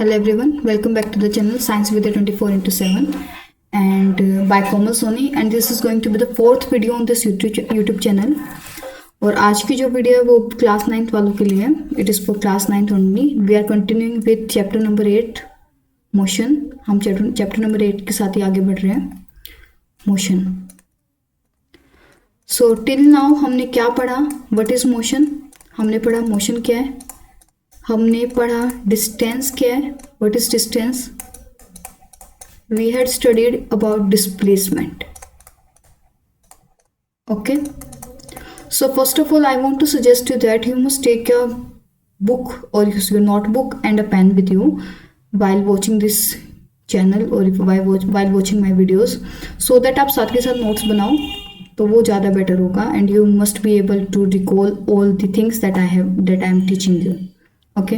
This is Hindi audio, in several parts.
Hello everyone, welcome back to the channel Science with the 24/7 and by Komal Soni, and this is going to be the fourth video on this YouTube channel. और आज की जो वीडियो है वो क्लास 9th वालों के लिए है. It is for class 9th only. We are continuing with chapter number 8 motion. हम चैप्टर नंबर 8 के साथ ही आगे बढ़ रहे हैं. मोशन. सो टिल नाउ हमने क्या पढ़ा? What is motion? हमने पढ़ा मोशन क्या है. हमने पढ़ा डिस्टेंस क्या है. What is distance? We had studied about displacement. Okay. So first of all, I want to suggest you that you must take your book or your notebook and a pen with you while watching this channel or while watching my videos, so that आप साथ के साथ notes बनाओ तो वो ज़्यादा better होगा. And you must be able to recall all the things that I am teaching you. Okay.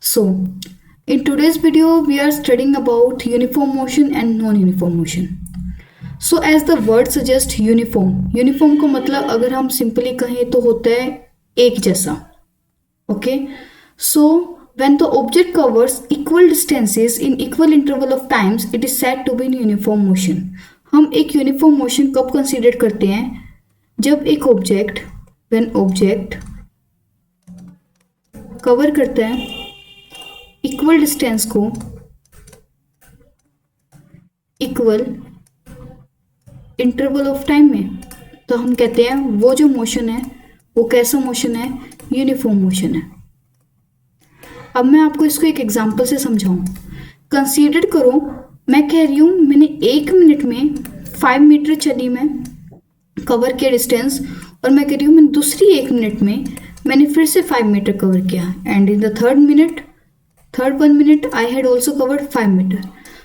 So in today's video, we are studying about uniform motion and non-uniform motion. So as the word suggest uniform. Uniform को मतलब अगर हम सिंपली कहें तो होता है एक जैसा. Okay. So when the object covers equal distances in equal interval of times it is said to be in uniform motion. हम एक यूनिफॉर्म मोशन कब कंसीडर करते हैं? जब एक ऑब्जेक्ट व्हेन ऑब्जेक्ट कवर करता है इक्वल डिस्टेंस को इक्वल इंटरवल ऑफ टाइम में, तो हम कहते हैं वो जो मोशन है वो कैसा मोशन है? यूनिफॉर्म मोशन है. अब मैं आपको इसको एक एग्जांपल से समझाऊं. कंसीडर करो मैं कह रही हूँ मैंने 1 मिनट में 5 मीटर चली मैं कवर किया डिस्टेंस, और मैं कह रही हूँ मैंने दूसरी 1 मिनट में मैंने फिर से 5 मीटर कवर किया, and in the third 1 minute I had also covered 5 metre.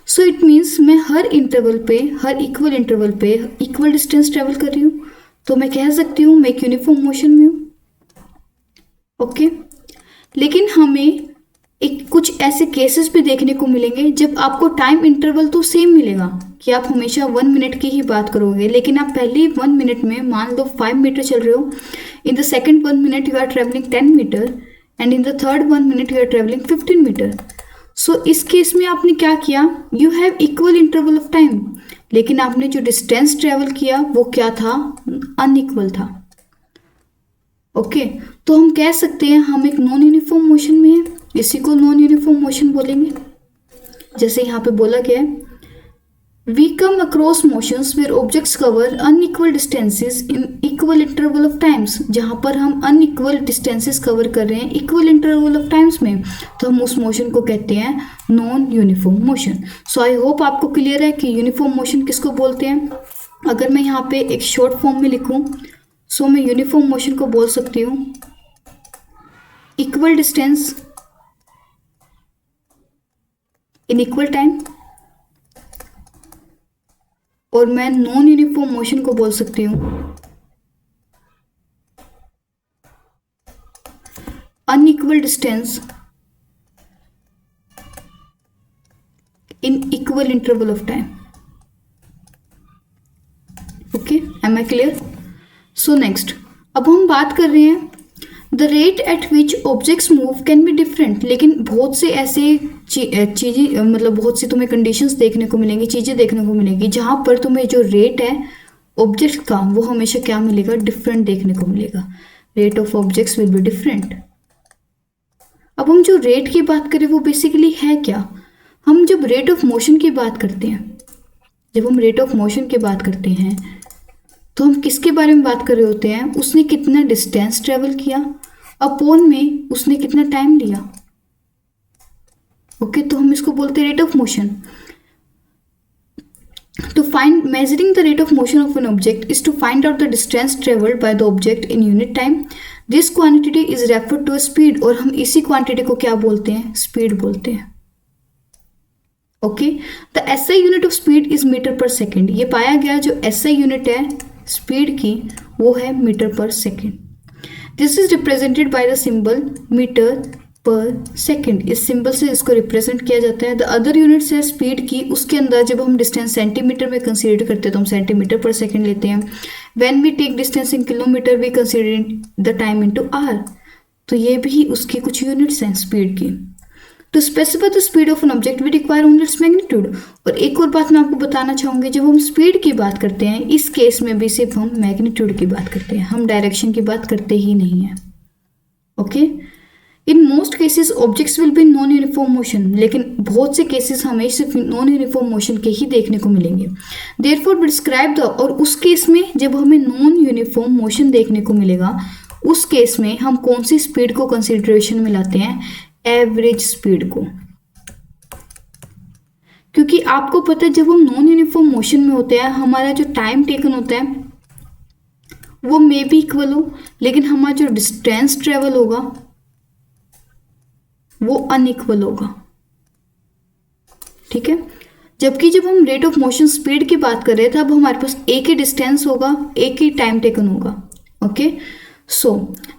So it means मैं हर इंटरवल पे हर इक्वल इंटरवल पे इक्वल डिस्टेंस ट्रेवल कर रही हूँ, तो मैं कह सकती हूँ मैं एक यूनिफॉर्म मोशन में हूँ. ओके. लेकिन हमें एक कुछ ऐसे केसेस भी देखने को मिलेंगे जब आपको टाइम इंटरवल तो सेम मिलेगा कि आप हमेशा 1 मिनट की ही बात करोगे, लेकिन आप पहले 1 मिनट में मान लो 5 मीटर चल रहे हो. In the second 1 minute you are travelling 10 metre, and in the third 1 minute you are travelling 15 metre. So इस केस में आपने क्या किया? You have equal interval of time, लेकिन आपने जो डिस्टेंस ट्रेवल किया वो क्या था? अनइक्वल था. ओके. तो हम कह सकते हैं हम एक नॉन यूनिफॉर्म मोशन में हैं. इसी को नॉन यूनिफॉर्म मोशन बोलेंगे. जैसे यहाँ पे बोला गया है we come across motions where objects cover unequal distances in equal interval of times. जहाँ पर हम अनइक्वल डिस्टेंसेस कवर कर रहे हैं इक्वल इंटरवल ऑफ टाइम्स में, तो हम उस मोशन को कहते हैं non uniform motion. So I hope आपको क्लियर है कि यूनिफॉर्म मोशन किसको बोलते हैं. अगर मैं यहाँ पे एक शॉर्ट फॉर्म में लिखूँ, सो मैं यूनिफॉर्म मोशन को बोल सकती हूँ equal distance in equal time, और मैं नॉन यूनिफॉर्म मोशन को बोल सकती हूँ unequal distance in equal interval of time. Okay. Am I clear? So next, अब हम बात कर रहे हैं the rate at which objects move can be different. लेकिन बहुत से ऐसे चीज़ें मतलब बहुत सी तुम्हें कंडीशंस देखने को मिलेंगी, चीज़ें देखने को मिलेंगी जहाँ पर तुम्हें जो रेट है ऑब्जेक्ट का वो हमेशा क्या मिलेगा? डिफरेंट देखने को मिलेगा. Rate of objects will be different. अब हम जो रेट की बात करें वो बेसिकली है क्या? हम जब रेट ऑफ मोशन की बात करते हैं, जब हम रेट ऑफ मोशन की बात करते हैं तो हम किसके बारे में बात कर रहे होते हैं? उसने कितना डिस्टेंस ट्रेवल किया अपॉन में उसने कितना टाइम लिया. ओके. तो हम इसको बोलते हैं rate of motion. To find measuring the rate of motion of an object is to find out the distance travelled by the object in unit time. This quantity is referred to speed, और हम इसी क्वांटिटी को क्या बोलते हैं? स्पीड बोलते हैं. Okay. The SI unit of speed is metre per second. ये पाया गया जो एसआई यूनिट है स्पीड की वो है metre per second. This is represented by the symbol metre per second. इस सिंबल से इसको रिप्रेजेंट किया जाता है. द अदर यूनिट्स है स्पीड की, उसके अंदर जब हम डिस्टेंस सेंटीमीटर में कंसीडर करते हैं तो हम सेंटीमीटर पर सेकेंड लेते हैं. When we take distance in kilometre we consider the time into hour. तो ये भी उसकी कुछ यूनिट्स हैं स्पीड की. To specify the speed of an object we require only its magnitude. और एक और बात मैं आपको बताना चाहूंगी, जब हम स्पीड की बात करते हैं इस केस में भी सिर्फ हम मैग्नीट्यूड की बात करते हैं, हम डायरेक्शन की बात करते ही नहीं है। Okay, in most cases objects will be non uniform motion, लेकिन बहुत से केसेस हमें सिर्फ नॉन यूनिफॉर्म मोशन के ही देखने को मिलेंगे। देयरफॉर वी डिस्क्राइब द, और उस केस में जब हमें नॉन यूनिफॉर्म मोशन देखने को मिलेगा उस केस में हम कौन सी स्पीड को कंसिडरेशन में लाते हैं, एवरेज स्पीड को। क्योंकि आपको पता है जब हम नॉन यूनिफॉर्म मोशन में होते हैं हमारा जो टाइम टेकन होता है वो मे बी इक्वल हो, लेकिन हमारा जो डिस्टेंस ट्रेवल होगा वो अनइक्वल होगा। ठीक है, जबकि जब हम रेट ऑफ मोशन स्पीड की बात कर रहे हैं तब हमारे पास एक ही डिस्टेंस होगा, एक ही टाइम टेकन होगा। Okay, so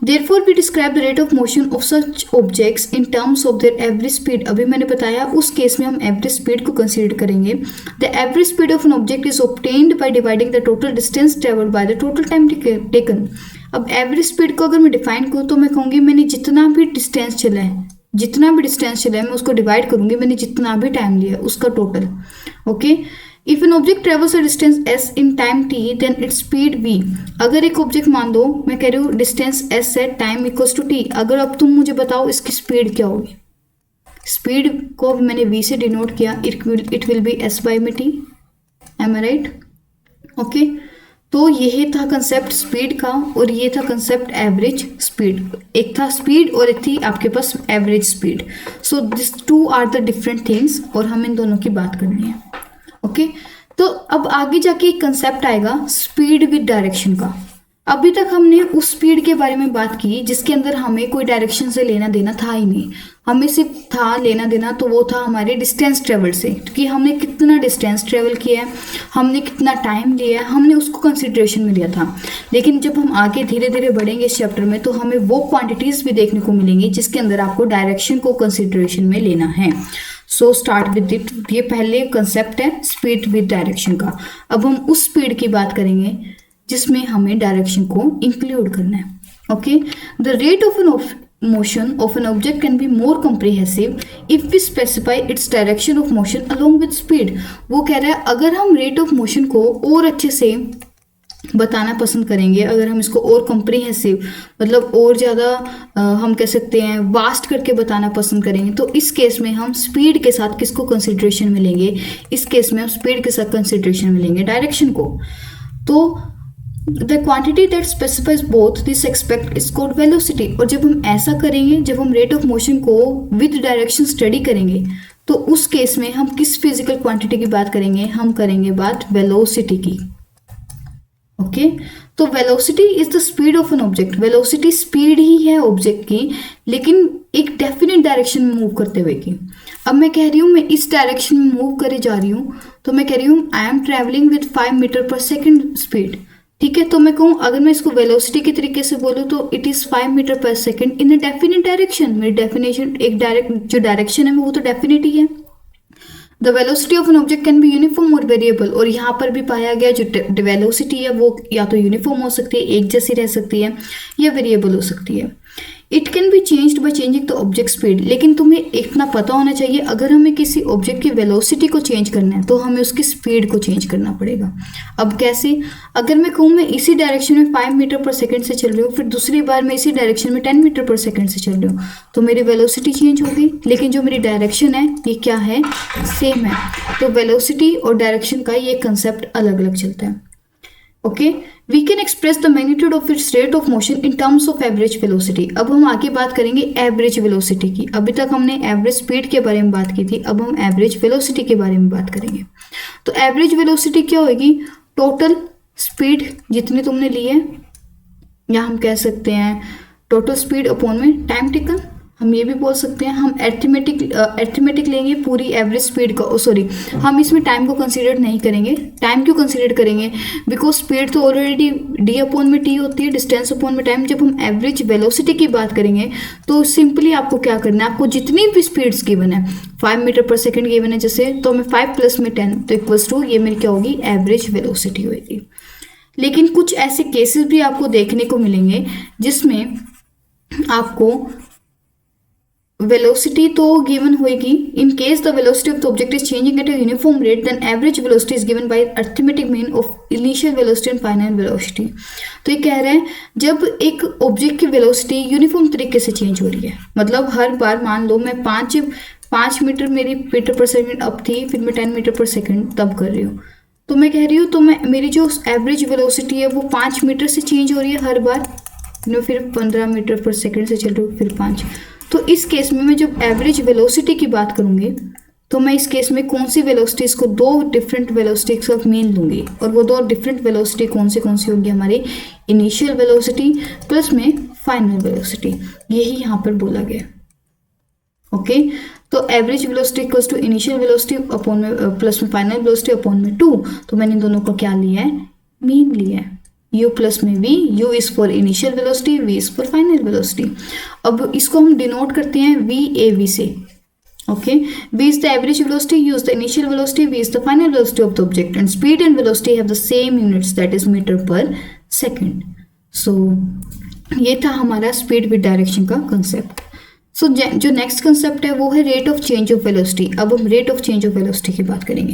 therefore we describe the rate of motion of such objects in terms of their average speed. अभी मैंने बताया उस केस में हम एवरेज स्पीड को कंसीडर करेंगे। The average speed of an object is obtained by dividing the total distance travelled by the total time taken. अब एवरेज स्पीड को अगर मैं डिफाइन करूँ तो मैं कहूँगी मैंने जितना भी डिस्टेंस चला है मैं उसको डिवाइड करूंगी मैंने जितना भी टाइम लिया उसका टोटल। Okay, if an object travels a distance s in time t then its speed v। अगर एक ऑब्जेक्ट मान दो मैं कह रही हूँ डिस्टेंस s है, टाइम इक्वल्स टू t, अगर अब तुम मुझे बताओ इसकी स्पीड क्या होगी। स्पीड को मैंने v से डिनोट किया, it will be s by में t। एम आई राइट? ओके, तो यही था कंसेप्ट स्पीड का और ये था कंसेप्ट एवरेज स्पीड। एक था स्पीड और एक थी आपके पास average speed. So this two are the different things और हम इन दोनों की बात करनी है। ओके, तो अब आगे जाके एक कंसेप्ट आएगा स्पीड विद डायरेक्शन का। अभी तक हमने उस स्पीड के बारे में बात की जिसके अंदर हमें कोई डायरेक्शन से लेना देना था ही नहीं, हमें सिर्फ था लेना देना तो वो था हमारे डिस्टेंस ट्रेवल से, कि हमने कितना डिस्टेंस ट्रेवल किया है, हमने कितना टाइम लिया है, हमने उसको कंसिडरेशन में लिया था। लेकिन जब हम आगे धीरे धीरे बढ़ेंगे इस चैप्टर में तो हमें वो क्वांटिटीज भी देखने को मिलेंगी जिसके अंदर आपको डायरेक्शन को कंसिडरेशन में लेना है। सो स्टार्ट विद इट, ये पहले कंसेप्ट है स्पीड विद डायरेक्शन का। अब हम उस स्पीड की बात करेंगे जिसमें हमें डायरेक्शन को इंक्लूड करना है। Okay, the rate of an motion of an object can be more comprehensive if we specify its direction of motion along with speed. वो कह रहा है अगर हम रेट ऑफ मोशन को और अच्छे से बताना पसंद करेंगे, अगर हम इसको और कॉम्प्रिहेंसिव मतलब और ज़्यादा हम कह सकते हैं वास्ट करके बताना पसंद करेंगे, तो इस केस में हम स्पीड के साथ किसको कंसिडरेशन में लेंगे, इस केस में हम स्पीड के साथ कंसिडरेशन में लेंगे डायरेक्शन को। तो the quantity that specifies both this aspect is called velocity. और जब हम ऐसा करेंगे, जब हम रेट ऑफ मोशन को विद डायरेक्शन स्टडी करेंगे तो उस केस में हम किस फिजिकल क्वांटिटी की बात करेंगे, हम करेंगे बात वेलोसिटी की। ओके, तो velocity is the speed of an object. Velocity speed ही है ऑब्जेक्ट की, लेकिन एक डेफिनेट डायरेक्शन में मूव करते हुए की। अब मैं कह रही हूँ मैं इस डायरेक्शन में मूव करे जा रही हूँ, तो मैं कह रही हूँ I am travelling with 5 metre per second speed. ठीक है, तो मैं कहूँ अगर मैं इसको वेलोसिटी के तरीके से बोलूँ तो it is 5 metre per second in a definite direction. मेरी डेफिनेशन एक जो डायरेक्शन है वो तो डेफिनेट ही है। The velocity of an object can be uniform और वेरिएबल। और यहाँ पर भी पाया गया जो वेलोसिटी है वो या तो यूनिफॉर्म हो सकती है, एक जैसी रह सकती है, या वेरिएबल हो सकती है। It can be changed by changing the object speed. लेकिन तुम्हें इतना पता होना चाहिए अगर हमें किसी ऑब्जेक्ट की वेलोसिटी को चेंज करना है तो हमें उसकी स्पीड को चेंज करना पड़ेगा। अब कैसे? अगर मैं कहूँ मैं इसी डायरेक्शन में 5 मीटर पर सेकेंड से चल रही हूँ, फिर दूसरी बार मैं इसी डायरेक्शन में 10 मीटर पर सेकेंड से चल रही हूँ, तो मेरी वेलोसिटी चेंज होगी, लेकिन जो मेरी डायरेक्शन है ये क्या है, सेम है। तो वेलोसिटी और डायरेक्शन का ये कंसेप्ट अलग अलग चलता है। Okay, we can express the magnitude of its rate of motion in terms of average velocity. अब हम आगे बात करेंगे एवरेज वेलोसिटी की। अभी तक हमने एवरेज स्पीड के बारे में बात की थी, अब हम एवरेज वेलोसिटी के बारे में बात करेंगे। तो एवरेज वेलोसिटी क्या होगी? टोटल स्पीड जितनी तुमने ली है, या हम कह सकते हैं टोटल स्पीड अपॉन में टाइम टेकन, हम ये भी बोल सकते हैं। हम एर्थमेटिक लेंगे पूरी एवरेज स्पीड का, सॉरी हम इसमें टाइम को कंसीडर नहीं करेंगे। टाइम क्यों कंसीडर करेंगे? बिकॉज स्पीड तो ऑलरेडी डी अपॉन में टी होती है, डिस्टेंस अपॉन में टाइम। जब हम एवरेज वेलोसिटी की बात करेंगे तो सिंपली आपको क्या करना है, आपको जितनी भी स्पीड्स गिवन है, 5 मीटर पर सेकेंड गिवन है जैसे, तो हमें 5 प्लस में 10 तो इक्वल्स टू ये मेरी क्या होगी, एवरेज वेलोसिटी होगी। लेकिन कुछ ऐसे केसेस भी आपको देखने को मिलेंगे जिसमें आपको वेलोसिटी तो गिवन होगी। In case the velocity of the object is changing at a uniform rate then average velocity is given by arithmetic mean of initial velocity and final velocity. तो ये कह रहे हैं जब एक ऑब्जेक्ट की वेलोसिटी यूनिफॉर्म तरीके से चेंज हो रही है, मतलब हर बार मान लो मैं 5 मीटर मेरी मीटर पर सेकंड अप थी, फिर मैं 10 मीटर पर सेकंड तब कर रही हूँ, तो मैं कह रही हूँ तो मैं मेरी जो एवरेज वेलोसिटी है वो 5 मीटर से चेंज हो रही है हर बार, फिर 15 मीटर पर सेकंड से चल रही हूँ, फिर 5। तो इस केस में मैं जब एवरेज वेलोसिटी की बात करूंगी तो मैं इस केस में कौन सी वेलोसिटीज को, दो डिफरेंट वेलोसिटीज का मीन लूंगी, और वो दो डिफरेंट वेलोसिटी कौन सी होगी हमारी, इनिशियल वेलोसिटी प्लस में फाइनल वेलोसिटी, यही यहाँ पर बोला गया। ओके, तो average velocity equals to initial velocity upon में प्लस में फाइनल वेलोसिटी अपॉन में 2, तो मैंने इन दोनों को क्या लिया है, मीन लिया है। u प्लस में v, u is for initial velocity, v is for final velocity. अब इसको हम डिनोट करते हैं v से। Okay, v is the average velocity, u is the initial velocity, v is the final velocity of the object, and speed and velocity have the same units, that is meter per second. So ये था हमारा स्पीड विद डायरेक्शन का कंसेप्ट। सो जो नेक्स्ट कंसेप्ट है वो है rate of change of velocity. अब हम rate of change of velocity की बात करेंगे।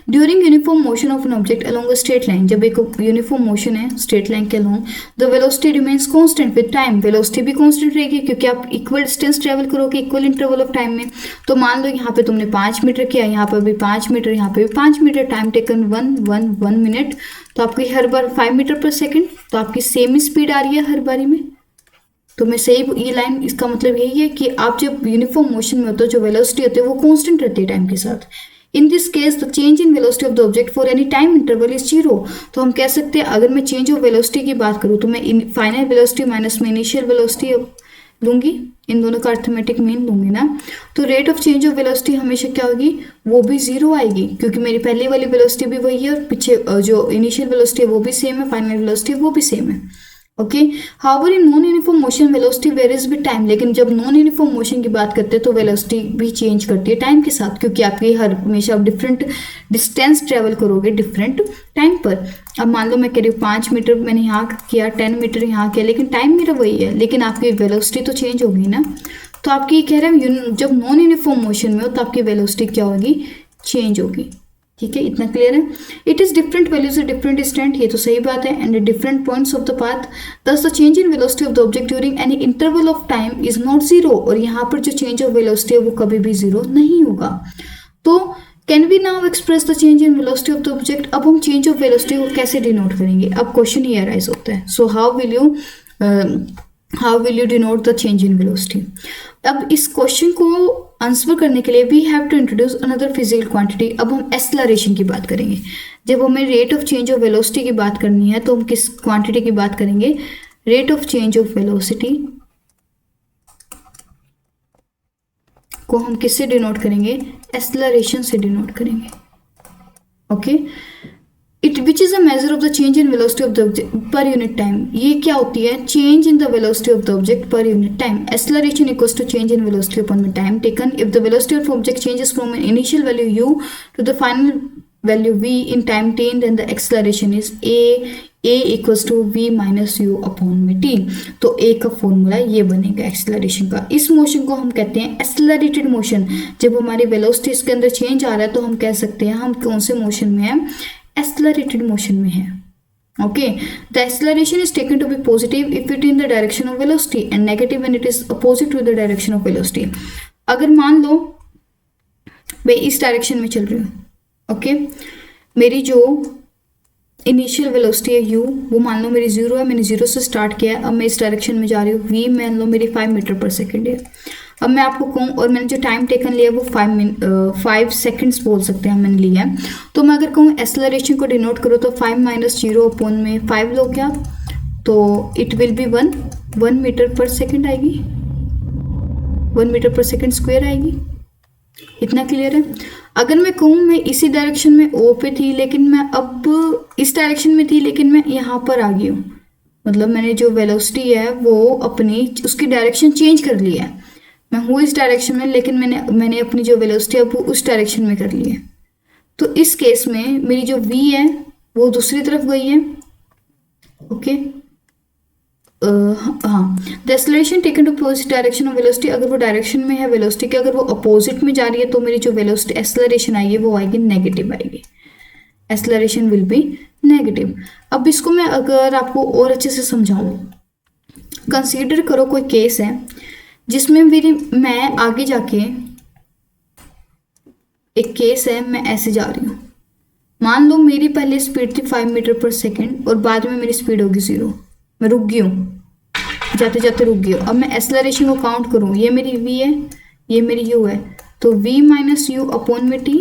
During uniform motion of an object along a straight line, जब एक यूनिफॉर्म मोशन है स्ट्रेट लाइन के along, the velocity remains constant with time, velocity भी कांस्टेंट रहेगी क्योंकि आप इक्वल डिस्टेंस ट्रेवल करोगे इक्वल इंटरवल ऑफ टाइम में। तो मान लो यहाँ पे तुमने 5 मीटर किया, यहाँ पर भी 5 मीटर, यहाँ पे भी 5 मीटर, टाइम टेकन 1 मिनट, तो आपकी हर बार 5 मीटर पर सेकेंड, तो आपकी सेम स्पीड आ रही है हर बारी में। तो मैं सही, ये लाइन इसका मतलब यही है कि आप जब यूनिफॉर्म मोशन में होते हो जो वेलोसिटी होती है वो कांस्टेंट रहती है टाइम के साथ। In this case the change in velocity of the object for any time interval is 0। तो हम कह सकते हैं अगर मैं चेंज ऑफ वेलोसिटी की बात करूँ तो मैं फाइनल वेलोसिटी माइनस में इनिशियल वेलोसिटी लूंगी, इन दोनों का अर्थमेटिक मीन लूंगी ना, तो rate of change of velocity हमेशा क्या होगी, वो भी 0 आएगी क्योंकि मेरी पहले वाली वेलोसिटी भी वही है और पीछे जो इनिशियल वेलोसिटी है वो भी सेम है, फाइनल वेलोसिटी वो भी सेम है। Okay, however in non uniform motion velocity varies with time, लेकिन जब नॉन यूनिफॉर्म मोशन की बात करते हैं तो वेलोसिटी भी चेंज करती है टाइम के साथ क्योंकि आपकी हमेशा आप डिफरेंट डिस्टेंस ट्रेवल करोगे डिफरेंट टाइम पर। अब मान लो मैं कह रही हूँ 5 मीटर मैंने यहाँ किया, 10 मीटर यहाँ किया, लेकिन टाइम मेरा वही है, लेकिन आपकी वेलोसिटी तो चेंज होगी ना। तो आपकी कह रहे हैं जब नॉन यूनिफॉर्म मोशन में हो तो आपकी वेलोसिटी क्या होगी, चेंज होगी। ठीक है, इतना क्लियर है। It is different values at different distant, ये तो सही बात है, and different points of the path, thus the change in velocity of the object during any interval of time is not 0, और यहाँ पर जो चेंज ऑफ वेलोसिटी है वो कभी भी 0 नहीं होगा। तो can we now express the change in velocity of the object. अब हम चेंज ऑफ वेलोसिटी को कैसे डिनोट करेंगे, अब क्वेश्चन ये अराइज होता है। So how will you denote the change in velocity. अब इस क्वेश्चन को आंसर करने के लिए we have to introduce another physical quantity. अब हम एक्सेलरेशन की बात करेंगे। जब हमें rate of change of velocity की बात करनी है तो हम किस क्वांटिटी की बात करेंगे, rate of change of velocity को हम किससे डिनोट करेंगे, एक्सेलरेशन से डिनोट करेंगे। Okay, it which is a measure of the change in velocity of the object per unit time. ये क्या होती है, change in the velocity of the object per unit time. Acceleration equals to change in velocity upon में time taken. If the velocity of object changes from an initial value u to the final value v in time t, then the acceleration is a equals to v minus u upon में t। तो a का फॉर्मूला ये बनेगा एक्सेलरेशन का। इस मोशन को हम कहते हैं एक्सेलरेटेड मोशन। जब हमारी वेलोसिटी इसके अंदर चेंज आ रहा है तो हम कह सकते हैं हम कौन से मोशन में हैं, एक्सेलरेटेड मोशन में है। Okay, the acceleration is taken to be positive if it in the direction of velocity and negative when it is opposite to the direction of velocity. अगर मान लो मैं इस डायरेक्शन में चल रही हूँ, ओके, मेरी जो इनिशियल वेलोसिटी है u, वो मान लो मेरी 0 है, मैंने 0 से स्टार्ट किया है, अब मैं इस डायरेक्शन में जा रही हूँ, v मान लो मेरी 5 मीटर पर सेकेंड है। अब मैं आपको कहूँ, और मैंने जो टाइम टेकन लिया वो 5 सेकेंड्स बोल सकते हैं मैंने लिया है। तो मैं अगर कहूँ एक्सेलरेशन को डिनोट करो तो 5 माइनस 0 अपॉन में 5 लो क्या, तो it will be 1 metre per second आएगी, 1 मीटर पर सेकेंड स्क्वायर आएगी। इतना क्लियर है। अगर मैं कहूँ मैं इसी डायरेक्शन में O पे थी लेकिन मैं अब इस डायरेक्शन में थी लेकिन मैं यहाँ पर आ गई हूँ, मतलब मैंने जो वेलोसिटी है वो अपनी उसकी डायरेक्शन चेंज कर ली है। मैं हूँ इस डायरेक्शन में लेकिन मैंने अपनी जो वेलोसिटी है वो उस डायरेक्शन में कर ली है। तो इस केस में मेरी जो v है वो दूसरी तरफ गई है। ओके, हाँ, the acceleration taken to opposite direction of velocity, अगर वो डायरेक्शन में है वेलोसिटी के, अगर वो अपोजिट में जा रही है तो मेरी जो वेलोसिटी एक्सेलरेशन आएगी वो आएगी नेगेटिव आएगी, एक्सेलरेशन विल बी नेगेटिव। अब इसको मैं अगर आपको और अच्छे से समझाऊं, कंसीडर करो कोई केस है जिसमें मैं आगे जाके, एक केस है मैं ऐसे जा रही हूँ, मान लो मेरी पहले स्पीड थी 5 मीटर पर सेकेंड और बाद में मेरी स्पीड होगी 0, मैं रुक गई हूँ, जाते जाते रुक गई हूँ। अब मैं एक्सेलरेशन को काउंट करूँ, ये मेरी v है, ये मेरी u है, तो v माइनस यू अपॉन में t,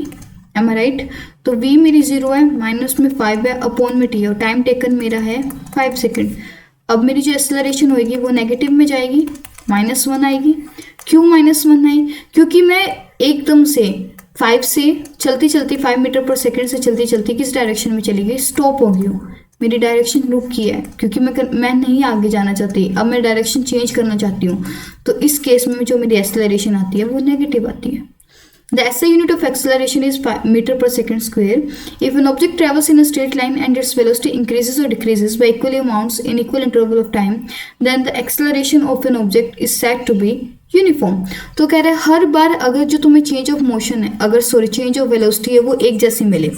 एम आई राइट। तो v मेरी 0 है, माइनस में 5 है, अपॉन में t है, और टाइम टेकन मेरा है 5 सेकेंड। अब मेरी जो एक्सेलरेशन होगी वो नेगेटिव में जाएगी, -1 आएगी। क्यों -1 आई? क्योंकि मैं एकदम से 5 से चलती चलती 5 मीटर पर सेकेंड से चलती चलती किस डायरेक्शन में चली गई, स्टॉप हो गई हूँ, मेरी डायरेक्शन रुक की है, क्योंकि मैं नहीं आगे जाना चाहती, अब मैं डायरेक्शन चेंज करना चाहती हूँ। तो इस केस में जो मेरी एक्सेलरेशन आती है वो नेगेटिव आती है। The SI unit of acceleration is meter per second square. If an object travels in a straight line and its velocity increases or decreases by equal amounts in equal interval of time, then the acceleration of an object is said to be uniform. तो कह रहा है हर बार अगर जो तुम्हें चेंज ऑफ मोशन है, अगर चेंज ऑफ वेलोसिटी है वो एक जैसी मिले,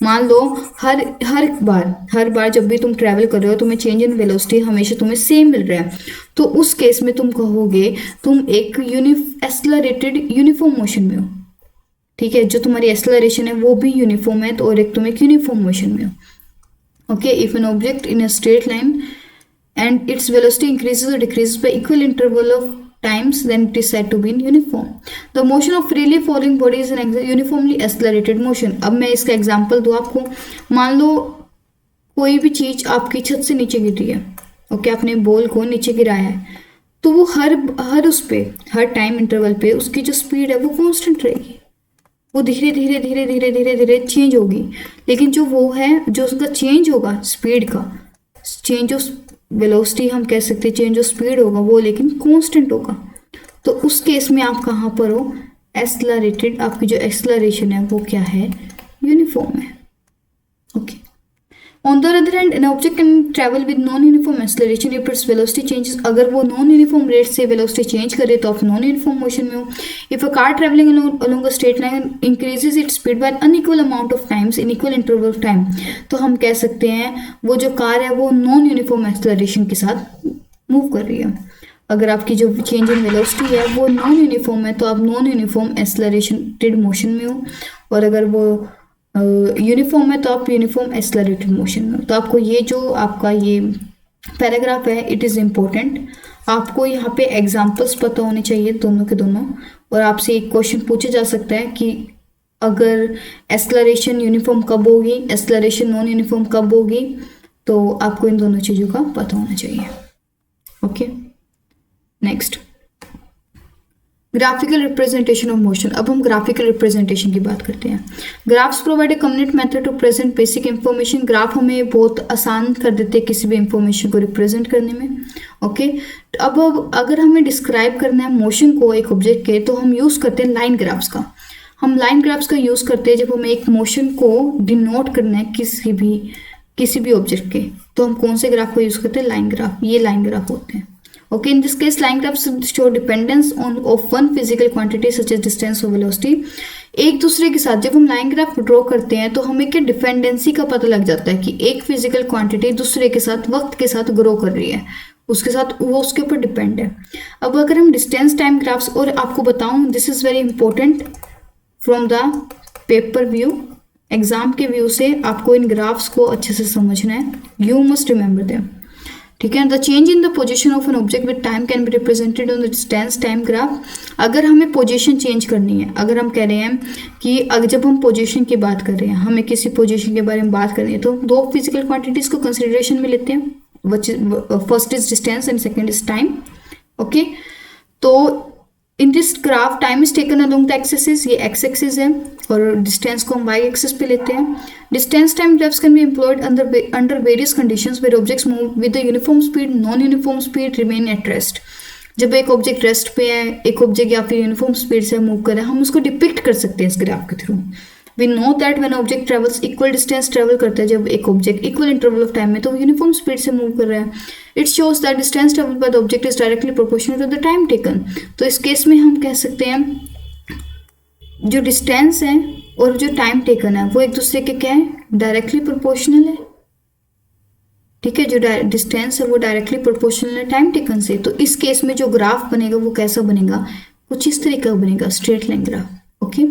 मान लो हर बार जब भी तुम ट्रैवल कर रहे हो तुम्हें चेंज इन वेलोसिटी हमेशा तुम्हें सेम मिल रहा है, तो उस केस में तुम कहोगे तुम एक एक्सेलरेटेड यूनिफॉर्म मोशन में हो। ठीक है, जो तुम्हारी एक्सेलरेशन है वो भी यूनिफॉर्म है, तो और एक तुम एक यूनिफॉर्म मोशन में हो। Okay, if an object in a straight line and its velocity increases or decreases by equal interval of times, then it is said to be in uniform. The motion of freely falling body is an uniformly accelerated motion. अब मैं इसका एग्जांपल दूँ आपको, मान लो कोई भी चीज आपकी छत से नीचे गिर रही है, ओके, आपने बॉल को नीचे गिराया है, तो वो हर उस पे हर टाइम इंटरवल पे उसकी जो स्पीड है वो कांस्टेंट रहेगी, वो धीरे धीरे धीरे धीरे धीरे धीरे चेंज होगी, लेकिन जो वो है जो उसका चेंज होगा स्पीड का, चेंज ऑफ वेलोसिटी हम कह सकते हैं, चेंज ऑफ स्पीड होगा वो लेकिन कांस्टेंट होगा। तो उस केस में आप कहाँ पर हो, एक्सेलरेटेड, आपकी जो एक्सेलरेशन है वो क्या है, यूनिफॉर्म है। Okay, on the other hand N object can travel with non uniform acceleration if its velocity changes, अगर वो नॉन यूनिफॉर्म रेट से वेलोसिटी चेंज करे तो आप नॉन यूनिफॉर्म मोशन में हो। If a car travelling along a straight line increases its speed bye unequal amount of times in equal interval of time, तो हम कह सकते हैं वो जो कार है वो नॉन यूनिफॉर्म एक्सेलरेशन के साथ मूव कर रही है। अगर आपकी जो चेंज इन वेलोसिटी है वो नॉन यूनिफॉर्म है तो आप नॉन यूनिफॉर्म एक्सेलरेटेड मोशन में हो, और अगर वो यूनिफॉर्म है तो आप यूनिफॉर्म एक्सेलरेटेड मोशन में हो। तो आपको ये जो आपका ये पैराग्राफ है इट इज़ इम्पोर्टेंट, आपको यहाँ पे एग्जांपल्स पता होने चाहिए दोनों के दोनों, और आपसे एक क्वेश्चन पूछा जा सकता है कि अगर एक्सेलरेशन यूनिफॉर्म कब होगी, एक्सेलरेशन नॉन यूनिफॉर्म कब होगी, तो आपको इन दोनों चीज़ों का पता होना चाहिए। Okay, next graphical representation of motion. अब हम ग्राफिकल रिप्रेजेंटेशन की बात करते हैं। Graphs provide a convenient method to present basic information. Graph हमें बहुत आसान कर देते हैं किसी भी इंफॉर्मेशन को रिप्रेजेंट करने में। ओके, अब अगर हमें डिस्क्राइब करना है मोशन को एक ऑब्जेक्ट के, तो हम यूज़ करते हैं लाइन ग्राफ्स का। हम लाइन ग्राफ्स का यूज़ करते हैं जब हमें एक मोशन को डिनोट करना है किसी भी ऑब्जेक्ट के, तो हम कौन से ग्राफ को यूज़ करते हैं, लाइन ग्राफ। ये लाइन ग्राफ होते हैं। Okay, in this case, line graphs show dependence of one physical quantity such as distance or velocity. एक दूसरे के साथ जब हम लाइन ग्राफ ड्रॉ करते हैं तो हमें क्या डिपेंडेंसी का पता लग जाता है कि एक फिजिकल क्वांटिटी दूसरे के साथ वक्त के साथ ग्रो कर रही है, उसके साथ वो उसके ऊपर डिपेंड है। अब अगर हम डिस्टेंस टाइम ग्राफ्स, और आपको बताऊं this is very important from the pay per view, exam के व्यू से आपको इन ग्राफ्स को अच्छे से समझना है। यू मस्ट रिमेंबर देम, ठीक है। The change in the position of an object with time can be represented on the distance time graph. अगर हमें पोजीशन चेंज करनी है, अगर हम कह रहे हैं कि अगर जब हम पोजीशन की बात कर रहे हैं, हमें किसी पोजीशन के बारे में बात करनी है, तो दो फिजिकल क्वांटिटीज को कंसिडरेशन में लेते हैं। First is distance and second is time. Okay, तो in this graph time is taken along the axes, ये एक्स एक्सिस है, और डिस्टेंस को हम वाई एक्सिस पे लेते हैं। Distance time graphs can be employed under various conditions where objects move with the uniform speed, non uniform speed remain at rest. जब एक ऑब्जेक्ट रेस्ट पे है, एक ऑब्जेक्ट या फिर यूनिफॉर्म स्पीड से मूव कर रहा है, हम उसको डिपिक्ट कर सकते हैं इस ग्राफ के थ्रू। We know that when object travels equal distance travel करता है, जब एक object equal interval of time में तो यूनिफॉर्म स्पीड से मूव कर रहा है. It shows that distance travel by the object is directly proportional to the time taken. तो इस केस में हम कह सकते हैं जो डिस्टेंस है और जो टाइम टेकन है वो एक दूसरे के क्या है, डायरेक्टली प्रोपोर्शनल है. ठीक है, जो डिस्टेंस है वो डायरेक्टली प्रोपोर्शनल है टाइम टेकन से. तो इस केस में जो ग्राफ बनेगा वो कैसा बनेगा, कुछ इस तरीके का बनेगा, स्ट्रेट लाइन ग्राफ. ओके,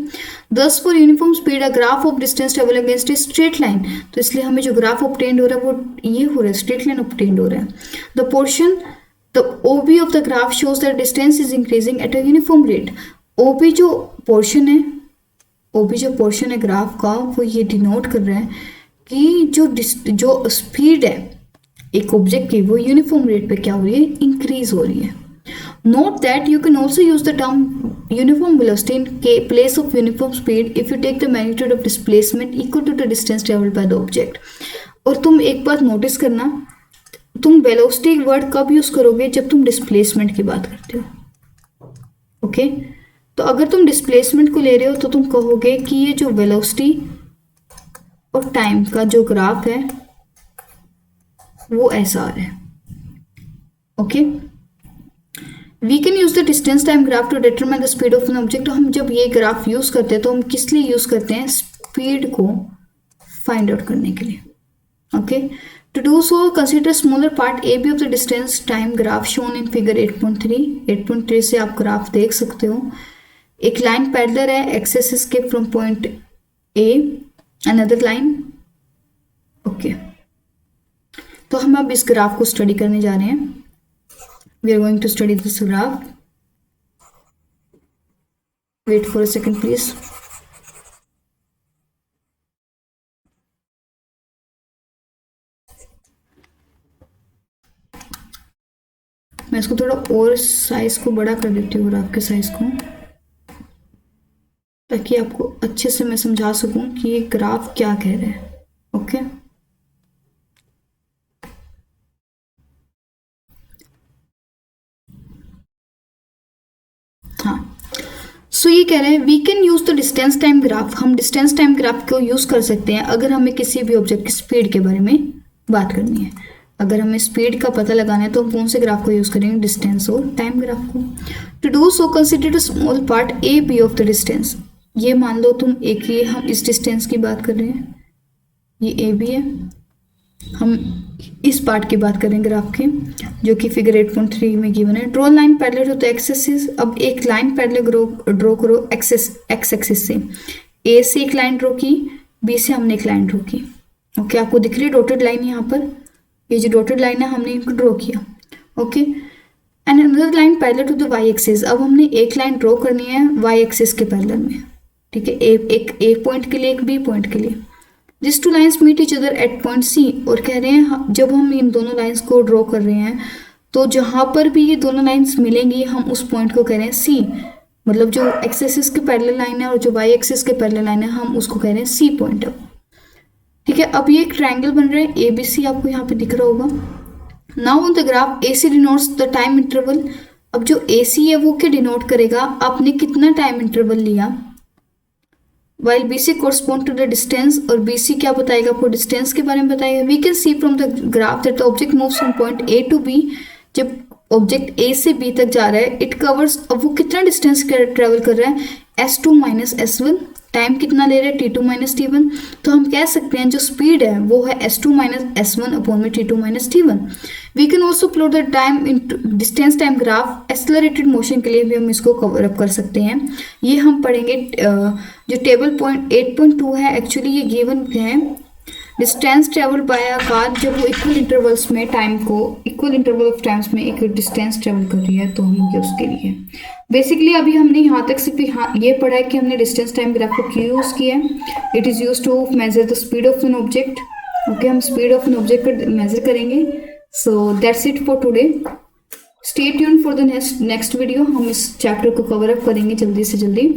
दस for uniform speed a graph of distance travel against a straight line. तो इसलिए हमें जो ग्राफ ऑब्टेन्ड हो रहा है वो ये हो रहा है, स्ट्रेट लाइन ऑब्टेन्ड हो रहा है. The portion the OB of the graph shows that distance is increasing at a uniform rate. OB जो पोर्शन है, OB जो पोर्शन है ग्राफ का, वो ये डिनोट कर रहा है कि जो स्पीड है एक ऑब्जेक्ट की वो यूनिफॉर्म रेट पे क्या हो रही है, इंक्रीज हो रही है. Note that you can also use the term uniform velocity in place of uniform speed if you take the magnitude of displacement equal to the distance traveled by the object. और तुम एक बात नोटिस करना, तुम वेलोसिटी वर्ड कब यूज करोगे, जब तुम डिस्प्लेसमेंट की बात करते हो. ओके, तो अगर तुम डिस्प्लेसमेंट को ले रहे हो तो तुम कहोगे कि ये जो वेलोसिटी और टाइम का जो ग्राफ है वो ऐसा आ रहा है. Okay, we can use the distance time graph to determine the speed of an object. हम जब ये ग्राफ यूज करते हैं तो हम किस लिए यूज करते हैं, स्पीड को फाइंड आउट करने के लिए. Okay, to do so consider smaller part AB of the distance time graph shown in figure 8.3. 8.3 से आप ग्राफ देख सकते हो. एक लाइन पैरेलल है, एक्सेस एस्केप from point A, another line. Okay, तो हम अब इस ग्राफ को स्टडी करने जा रहे हैं. We are going to study this graph. Wait for a second, please. मैं इसको थोड़ा और साइज को बड़ा कर देती हूँ, ग्राफ के साइज को, ताकि आपको अच्छे से मैं समझा सकूं कि ये ग्राफ क्या कह रहा है. ओके, हाँ, सो ये कह रहे हैं we can use the distance time graph. हम डिस्टेंस टाइम ग्राफ को यूज कर सकते हैं अगर हमें किसी भी ऑब्जेक्ट की स्पीड के बारे में बात करनी है. अगर हमें स्पीड का पता लगाना है तो हम कौन से ग्राफ को यूज करेंगे, डिस्टेंस और टाइम ग्राफ को. To do so consider a small part AB of the distance. ये मान लो तुम एक ही, हम इस डिस्टेंस की बात कर रहे हैं, ये AB है, हम इस पार्ट की बात करें ग्राफ के जो कि फिगर 8.3 में गिवन है. Draw line parallel to the axis. अब एक लाइन पैरेलल ड्रॉ करो एक्स एक्सिस से. A से एक लाइन ड्रॉ की, B से हमने एक लाइन ड्रॉ की. ओके, आपको दिख रही है डॉटेड लाइन यहाँ पर, ये जो डॉटेड लाइन है हमने इनको ड्रॉ किया. Okay, and another line parallel to the Y axis. अब हमने एक लाइन ड्रॉ करनी है Y एक्सिस के पैरेलल में. ठीक है, एक A पॉइंट के लिए, एक B पॉइंट के लिए. This two lines meet each other at point C. और कह रहे हैं जब हम इन दोनों लाइन्स को ड्रॉ कर रहे हैं तो जहाँ पर भी ये दोनों लाइन्स मिलेंगी हम उस पॉइंट को कह रहे हैं C. मतलब जो एक्स एक्सिस के पैरेलल लाइन है और जो Y एक्सिस के पैरेलल लाइन है हम उसको कह रहे हैं C पॉइंट. ठीक है, अब ये एक ट्रायंगल बन रहा है ABC, आपको यहाँ पे दिख रहा होगा. Now on the graph AC denotes the time interval. अब जो AC है वो क्या डिनोट करेगा, आपने कितना टाइम इंटरवल लिया. While BC correspond to the distance, और BC क्या बताएगा, आपको डिस्टेंस के बारे में बताएगा. We can see from the graph that the object moves from point A to B. जब ऑब्जेक्ट A से B तक जा रहा है, इट कवर्स, अब वो कितना डिस्टेंस ट्रेवल कर रहा है, S2 माइनस S1. टाइम कितना ले रहा है, T2 माइनस T1. तो हम कह सकते हैं जो स्पीड है वो है S2 माइनस S1 अपॉन में T2 minus T1. We can also plot the time in distance time graph. Accelerated motion के लिए भी हम इसको कवर अप कर सकते हैं. ये हम पढ़ेंगे जो टेबल पॉइंट 8.2 है, एक्चुअली ये गिवन है distance travel bye a car जब वो इक्वल इंटरवल्स में टाइम को, इक्वल इंटरवल ऑफ टाइम्स में एक डिस्टेंस ट्रेवल कर रही है, तो हम ये उसके लिए बेसिकली अभी हमने यहाँ तक सिर्फ ये पढ़ा है कि हमने डिस्टेंस टाइम ग्राफ को क्यों यूज किया है. It is use to measure the speed of an object. Okay, हम स्पीड ऑफ एन ऑब्जेक्ट को मेजर करेंगे. So that's it for today. Stay tune for the next video. हम इस चैप्टर को कवर अप करेंगे जल्दी से जल्दी,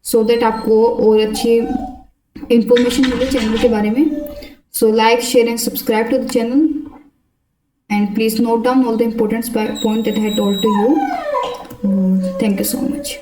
सो दैट आपको और अच्छी इंफॉर्मेशन मिले चैनल के बारे में. So like, share and subscribe to the channel, and please note down all the important points that I told to you. Thank you so much.